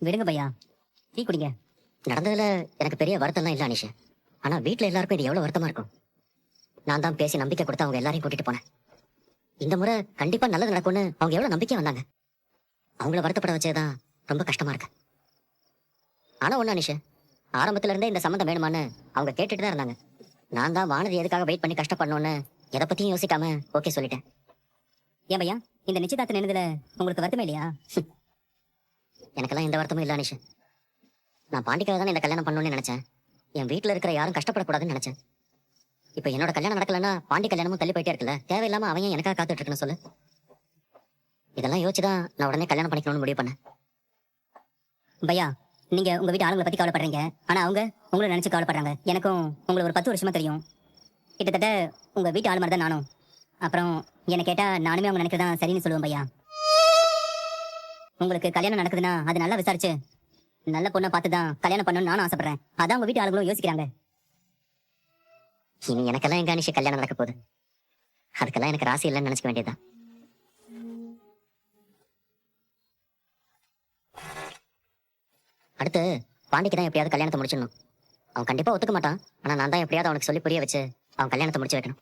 விடுங்க பையா, டீ குடிங்க. நடந்ததுல எனக்கு பெரிய வருத்தம்லாம் இல்ல அனிஷா. ஆனா வீட்ல எல்லாருக்கும் இது எவ்வளவு வருத்தமா இருக்கும். நான் தான் பேசி நம்பிக்கை கொடுத்து அவங்க எல்லாரையும் கூட்டிட்டு போனேன். இந்த முறை கண்டிப்பா நல்லது நடக்கும்னு அவங்க எவ்வளவு நம்பிக்கையா வந்தாங்க. அவங்கள வருத்தப்பட வச்சதுதான் ரொம்ப கஷ்டமா இருக்கு. ஆனா ஒண்ணு அனிஷா, ஆரம்பத்துல இருந்தே இந்த சம்மந்தம் வேணுமான்னு அவங்க கேட்டுட்டு தான் இருந்தாங்க. நான் தான் வானதி எதுக்காக வெயிட் பண்ணி கஷ்டப்படணும்னு எதை பத்தியும் யோசிக்காம ஓகே சொல்லிட்டேன். ஏன் பையா, இந்த நிச்சயதார்த்தம் நினைதுல உங்களுக்கு வருத்தமே இல்லையா? எனக்கெல்லாம் எந்த வருத்தமும் இல்ல அனிஷா. நான் பாண்டிக்காக தானே இந்த கல்யாணம் பண்ணணும்னு நினைச்சேன். என் வீட்டுல இருக்கிற யாரும் கஷ்டப்படக்கூடாதுன்னு நினைச்சேன். இப்ப என்னோட கல்யாணம் நடக்கலன்னா பாண்டி கல்யாணமும் தள்ளி போயிட்டே இருக்குல்ல. தேவையில்லாம அவன் எனக்காக காத்துட்டு இருக்கணும் சொல்லு. இதெல்லாம் யோசிச்சுதான் நான் உடனே கல்யாணம் பண்ணிக்கணும்னு முடிவு பண்ணேன். பையா, நீங்க உங்க வீட்டு ஆளுங்களை பத்தி கவலைப்படுறீங்க, ஆனா அவங்க உங்களை நினைச்சு கவலைப்படுறாங்க. எனக்கும் உங்களை ஒரு 10 வருஷமா தெரியும். கிட்டத்தட்ட உங்க வீட்டு ஆள் மாதிரி தான் நானும். அப்புறம் என்னை கேட்டா நானுமே அவங்க நினைக்கிறதா சரின்னு சொல்லுவேன் பையா. உங்களுக்கு கல்யாணம் நடக்குதுன்னா அது நல்லா விசாரிச்சு நல்ல பொண்ணை பார்த்து தான் கல்யாணம் பண்ணணும்னு நானும் ஆசைப்படுறேன். அதான் உங்க வீட்டு ஆளுங்களும் யோசிக்கிறாங்க. இனி எனக்கெல்லாம் எங்க அனிஷா கல்யாணம் நடக்க போகுது. அதுக்கெல்லாம் எனக்கு ராசி இல்லைன்னு நினைச்சுக்க வேண்டியதுதான். அடுத்து பாண்டிக்கு தான் எப்படியாவது கல்யாணத்தை முடிச்சிடணும். அவன் கண்டிப்பா ஒத்துக்க மாட்டான். ஆனா நான் தான் எப்படியாவது அவனுக்கு சொல்லி புரிய வச்சு அவன் கல்யாணத்தை முடிச்சு வைக்கணும்.